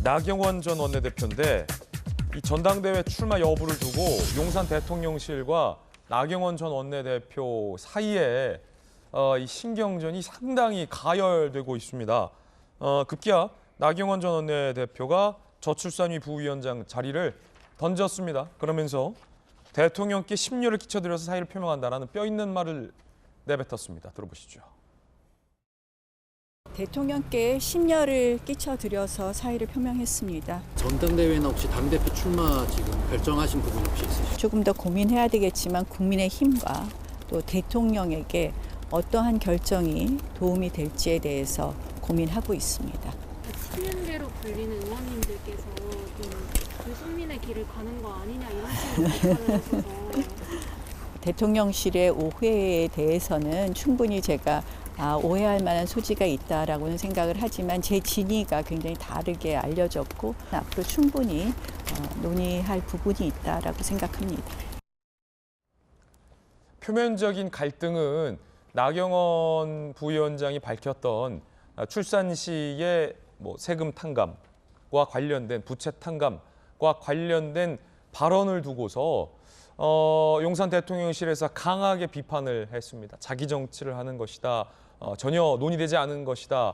나경원 전 원내대표인데 이 전당대회 출마 여부를 두고 용산 대통령실과 나경원 전 원내대표 사이에 이 신경전이 상당히 가열되고 있습니다. 급기야 나경원 전 원내대표가 저출산위 부위원장 자리를 던졌습니다. 그러면서 대통령께 심려를 끼쳐드려서 사의를 표명한다라는 뼈 있는 말을 내뱉었습니다. 들어보시죠. 대통령께 심려를 끼쳐드려서 사의를 표명했습니다. 전당대회나 혹시 당대표 출마 지금 결정하신 부분 혹시 있으시죠? 조금 더 고민해야 되겠지만 국민의힘과 또 대통령에게 어떠한 결정이 도움이 될지에 대해서 고민하고 있습니다. 친윤계로 불리는 의원님들께서 좀 유승민의 길을 가는 거 아니냐 이런 식으로 비판을 하셔서 대통령실의 오해에 대해서는 충분히 제가 오해할 만한 소지가 있다라고는 생각을 하지만 제 진위가 굉장히 다르게 알려졌고 앞으로 충분히 논의할 부분이 있다라고 생각합니다. 표면적인 갈등은 나경원 부위원장이 밝혔던 출산 시의 세금 탕감과 관련된 부채 탕감과 관련된 발언을 두고서 용산 대통령실에서 강하게 비판을 했습니다. 자기 정치를 하는 것이다. 전혀 논의되지 않은 것이다.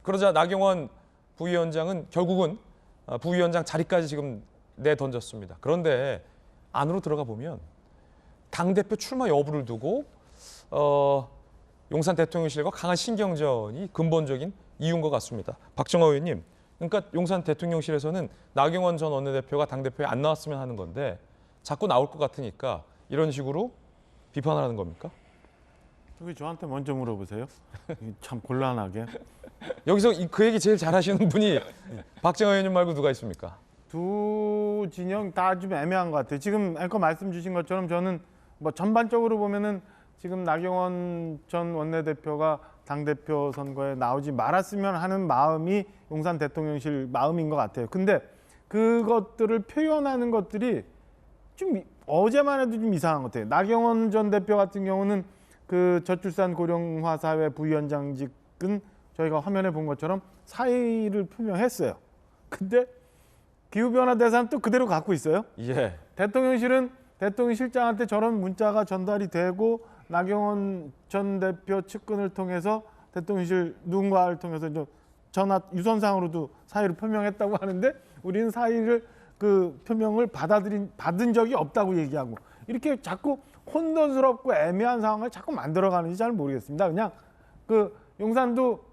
그러자 나경원 부위원장은 결국은 부위원장 자리까지 지금 내던졌습니다. 그런데 안으로 들어가 보면 당대표 출마 여부를 두고 용산 대통령실과 강한 신경전이 근본적인 이유인 것 같습니다. 박정화 의원님, 그러니까 용산 대통령실에서는 나경원 전 원내대표가 당대표에 안 나왔으면 하는 건데 자꾸 나올 것 같으니까 이런 식으로 비판을 하는 겁니까? 왜 저한테 먼저 물어보세요? 참 곤란하게. 여기서 그 얘기 제일 잘하시는 분이 박정화 의원님 말고 누가 있습니까? 두 진영 다 좀 애매한 것 같아요. 지금 앵커 말씀 주신 것처럼 저는 전반적으로 보면은 지금 나경원 전 원내대표가 당대표 선거에 나오지 말았으면 하는 마음이 용산 대통령실 마음인 것 같아요. 근데 그것들을 표현하는 것들이 좀 어제만 해도 좀 이상한 것 같아요. 나경원 전 대표 같은 경우는 그 저출산 고령화 사회 부위원장직은 저희가 화면에 본 것처럼 사의를 표명했어요. 근데 기후변화 대상 또 그대로 갖고 있어요. 예. 대통령실은 대통령실장한테 저런 문자가 전달이 되고 나경원 전 대표 측근을 통해서 대통령실 누군가를 통해서 전화 유선상으로도 사의를 표명했다고 하는데 우리는 사의를 그 표명을 받은 적이 없다고 얘기하고 이렇게 자꾸 혼돈스럽고 애매한 상황을 자꾸 만들어가는지 잘 모르겠습니다. 그냥 그 용산도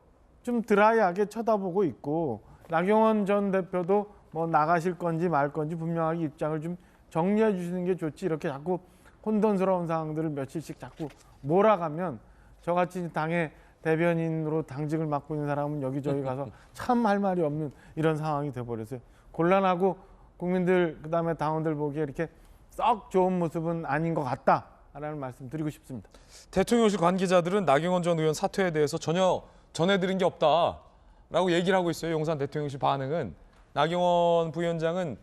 좀 드라이하게 쳐다보고 있고 나경원 전 대표도 나가실 건지 말 건지 분명하게 입장을 좀 정리해 주시는 게 좋지 이렇게 자꾸 혼돈스러운 상황들을 며칠씩 자꾸 몰아가면 저같이 당의 대변인으로 당직을 맡고 있는 사람은 여기저기 가서 참 할 말이 없는 이런 상황이 돼버렸어요. 곤란하고 국민들 그다음에 당원들 보기에 이렇게 썩 좋은 모습은 아닌 것 같다라는 말씀 드리고 싶습니다. 대통령실 관계자들은 나경원 전 의원 사퇴에 대해서 전혀 전해드린 게 없다라고 얘기를 하고 있어요. 용산 대통령실 반응은 나경원 부위원장은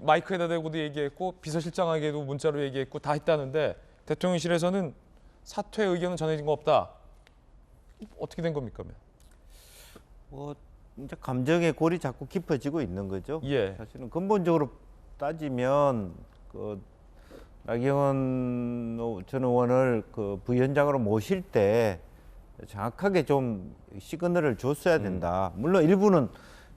마이크에다 대고도 얘기했고 비서실장에게도 문자로 얘기했고 다 했다는데 대통령실에서는 사퇴 의견은 전해진 거 없다. 어떻게 된 겁니까? 이제 감정의 골이 자꾸 깊어지고 있는 거죠. 예. 사실은 근본적으로 따지면 나경원 전 의원을 부위원장으로 모실 때 정확하게 좀 시그널을 줬어야 된다. 물론 일부는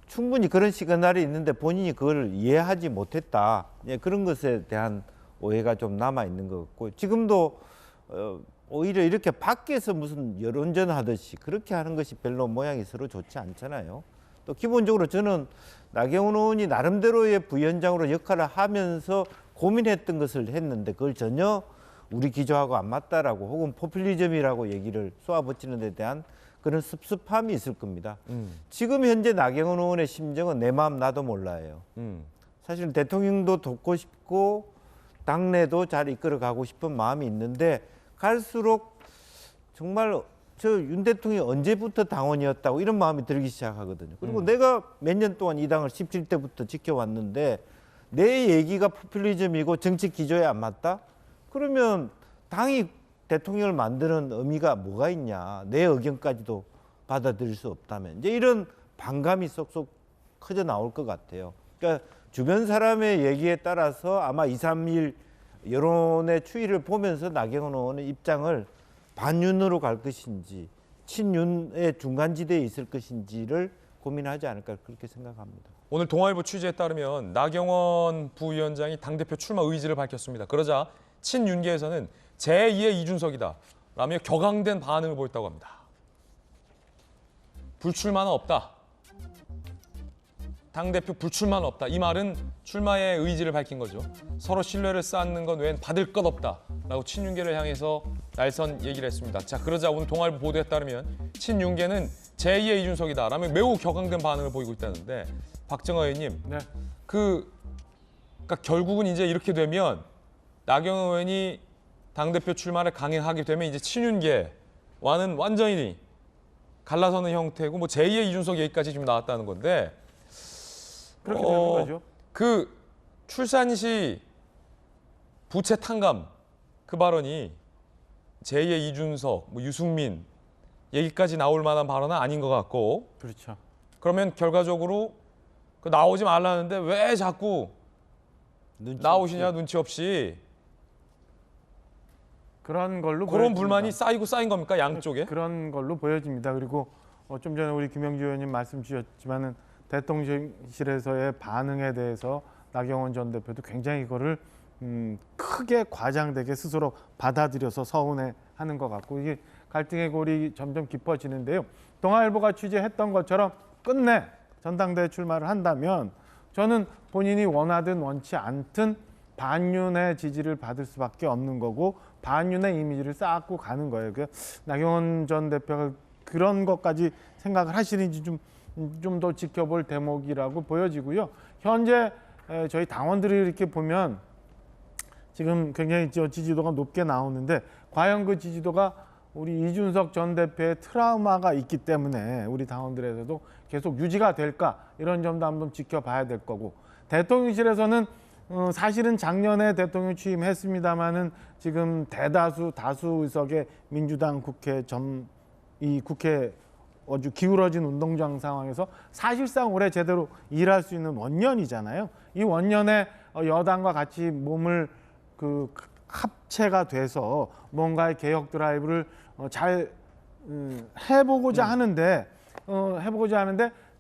충분히 그런 시그널이 있는데 본인이 그걸 이해하지 못했다. 그런 것에 대한 오해가 좀 남아 있는 것 같고 지금도 오히려 이렇게 밖에서 무슨 여론전 하듯이 그렇게 하는 것이 별로 모양이 서로 좋지 않잖아요. 또 기본적으로 저는 나경원 의원이 나름대로의 부위원장으로 역할을 하면서 고민했던 것을 했는데 그걸 전혀 우리 기조하고 안 맞다라고 혹은 포퓰리즘이라고 얘기를 쏘아붙이는 데 대한 그런 섭섭함이 있을 겁니다. 지금 현재 나경원 의원의 심정은 내 마음 나도 몰라요. 사실 대통령도 돕고 싶고 당내도 잘 이끌어가고 싶은 마음이 있는데 갈수록 정말 저 윤 대통령이 언제부터 당원이었다고 이런 마음이 들기 시작하거든요. 그리고 내가 몇 년 동안 이 당을 17대부터 지켜왔는데 내 얘기가 포퓰리즘이고 정치 기조에 안 맞다? 그러면 당이 대통령을 만드는 의미가 뭐가 있냐. 내 의견까지도 받아들일 수 없다면. 이제 이런 반감이 쏙쏙 커져 나올 것 같아요. 그러니까 주변 사람의 얘기에 따라서 아마 2, 3일 여론의 추이를 보면서 나경원 의원의 입장을 반윤으로 갈 것인지 친윤의 중간지대에 있을 것인지를 고민하지 않을까 그렇게 생각합니다. 오늘 동아일보 취재에 따르면 나경원 부위원장이 당대표 출마 의지를 밝혔습니다. 그러자 친윤계에서는 제2의 이준석이다 라며 격앙된 반응을 보였다고 합니다. 불출마는 없다. 당대표 불출마는 없다. 이 말은 출마의 의지를 밝힌 거죠. 서로 신뢰를 쌓는 것 외엔 받을 것 없다 라고 친윤계를 향해서 날선 얘기를 했습니다. 자, 그러자 오늘 동아일보 보도에 따르면 친윤계는 제2의 이준석이다 라며 매우 격앙된 반응을 보이고 있다는데 박정하 의원님, 네. 그러니까 결국은 이제 이렇게 되면 나경원 의원이 당대표 출마를 강행하게 되면 이제 친윤계와는 완전히 갈라서는 형태고 뭐 제2의 이준석 얘기까지 지금 나왔다는 건데 그렇게 되는 거죠. 그 출산시 부채 탕감 그 발언이 제2의 이준석, 뭐 유승민 얘기까지 나올 만한 발언은 아닌 것 같고 그렇죠. 그러면 결과적으로 그 나오지 말라는데 왜 자꾸 나오시냐 눈치 없이 그런 걸로 그런 보여집니다. 불만이 쌓이고 쌓인 겁니까 양쪽에? 그런 걸로 보여집니다. 그리고 좀 전에 우리 김영주 의원님 말씀 주셨지만은 대통령실에서의 반응에 대해서 나경원 전 대표도 굉장히 이거를 크게 과장되게 스스로 받아들여서 서운해하는 것 같고 이게 갈등의 골이 점점 깊어지는데요. 동아일보가 취재했던 것처럼 끝내 전당대회 출마를 한다면 저는 본인이 원하든 원치 않든 반윤의 지지를 받을 수밖에 없는 거고 반윤의 이미지를 쌓고 가는 거예요. 그 나경원 전 대표가 그런 것까지 생각을 하시는지 좀 더 지켜볼 대목이라고 보여지고요. 현재 저희 당원들이 이렇게 보면 지금 굉장히 지지도가 높게 나오는데 과연 그 지지도가 우리 이준석 전 대표의 트라우마가 있기 때문에 우리 당원들에서도 계속 유지가 될까 이런 점도 한번 지켜봐야 될 거고 대통령실에서는 사실은 작년에 대통령 취임했습니다마는 지금 다수 의석의 민주당 이 국회 아주 기울어진 운동장 상황에서 사실상 올해 제대로 일할 수 있는 원년이잖아요. 이 원년에 여당과 같이 몸을 합체가 돼서 뭔가의 개혁 드라이브를 잘 해보고자 하는데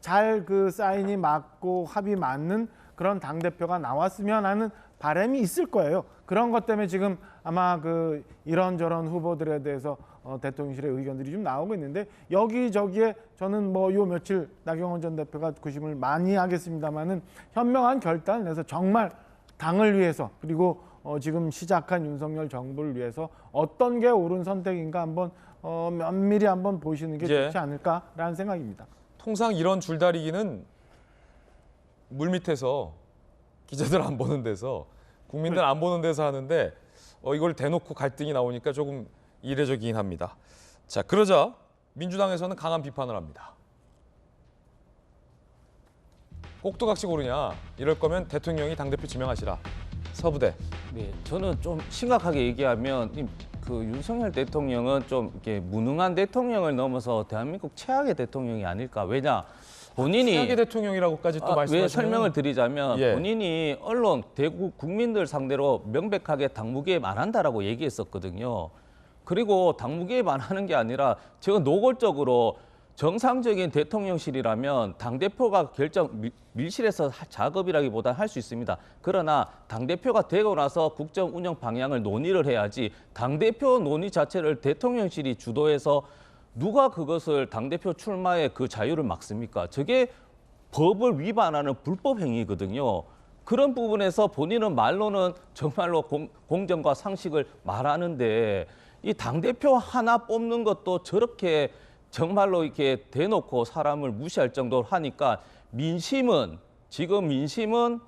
잘 그 사인이 맞고 합이 맞는 그런 당 대표가 나왔으면 하는 바람이 있을 거예요. 그런 것 때문에 지금 아마 그 이런저런 후보들에 대해서 대통령실의 의견들이 좀 나오고 있는데 여기저기에 저는 뭐 요 며칠 나경원 전 대표가 구심을 많이 하겠습니다마는 현명한 결단을 내서 정말 당을 위해서 그리고 지금 시작한 윤석열 정부를 위해서 어떤 게 옳은 선택인가 한번 면밀히 한번 보시는 게 좋지 않을까라는 생각입니다. 통상 이런 줄다리기는 물밑에서 기자들 안 보는 데서 국민들 안 보는 데서 하는데 이걸 대놓고 갈등이 나오니까 조금 이례적이긴 합니다. 자, 그러자 민주당에서는 강한 비판을 합니다. 꼭두각시 고르냐 이럴 거면 대통령이 당대표 지명하시라. 서부대. 네, 저는 좀 심각하게 얘기하면 그 윤석열 대통령은 좀 이렇게 무능한 대통령을 넘어서 대한민국 최악의 대통령이 아닐까. 왜냐? 본인이 최악의 대통령이라고까지 또 말씀하시면 왜 설명을 드리자면 본인이 언론, 대국 국민들 상대로 명백하게 당무개입 안 한다라고 얘기했었거든요. 그리고 당무개입 안 하는 게 아니라 제가 노골적으로 정상적인 대통령실이라면 당대표가 밀실에서 작업이라기보다 할 수 있습니다. 그러나 당대표가 되고 나서 국정 운영 방향을 논의를 해야지 당대표 논의 자체를 대통령실이 주도해서 누가 그것을 당대표 출마의 그 자유를 막습니까? 저게 법을 위반하는 불법 행위거든요. 그런 부분에서 본인은 말로는 정말로 공정과 상식을 말하는데 이 당대표 하나 뽑는 것도 저렇게 정말로 이렇게 대놓고 사람을 무시할 정도로 하니까 지금 민심은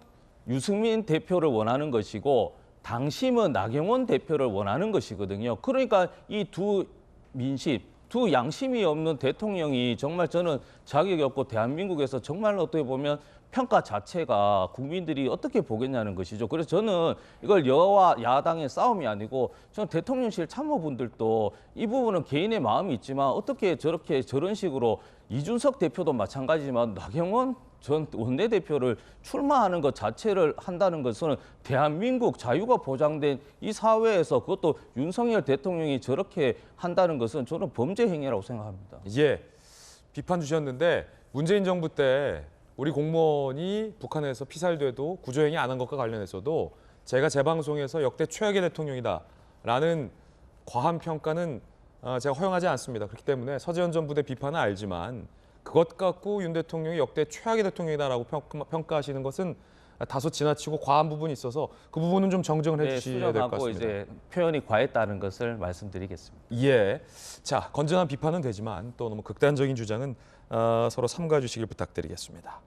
유승민 대표를 원하는 것이고 당심은 나경원 대표를 원하는 것이거든요. 그러니까 이 두 민심, 두 양심이 없는 대통령이 정말 저는 자격이 없고 대한민국에서 정말로 어떻게 보면 평가 자체가 국민들이 어떻게 보겠냐는 것이죠. 그래서 저는 이걸 여와 야당의 싸움이 아니고 저는 대통령실 참모분들도 이 부분은 개인의 마음이 있지만 어떻게 저런 식으로 이준석 대표도 마찬가지지만 나경원 전 원내대표를 출마하는 것 자체를 한다는 것은 대한민국 자유가 보장된 이 사회에서 그것도 윤석열 대통령이 저렇게 한다는 것은 저는 범죄 행위라고 생각합니다. 예, 비판 주셨는데 문재인 정부 때 우리 공무원이 북한에서 피살돼도 구조행위 안 한 것과 관련해서도 제가 제 방송에서 역대 최악의 대통령이다라는 과한 평가는 제가 허용하지 않습니다. 그렇기 때문에 서재현 전 부대 비판은 알지만 그것 갖고 윤 대통령이 역대 최악의 대통령이다라고 평가하시는 것은 다소 지나치고 과한 부분이 있어서 그 부분은 좀 정정을 해주셔야 될 것 수정하고 같습니다. 이제 표현이 과했다는 것을 말씀드리겠습니다. 예, 자 건전한 비판은 되지만 또 너무 극단적인 주장은 서로 삼가해 주시길 부탁드리겠습니다.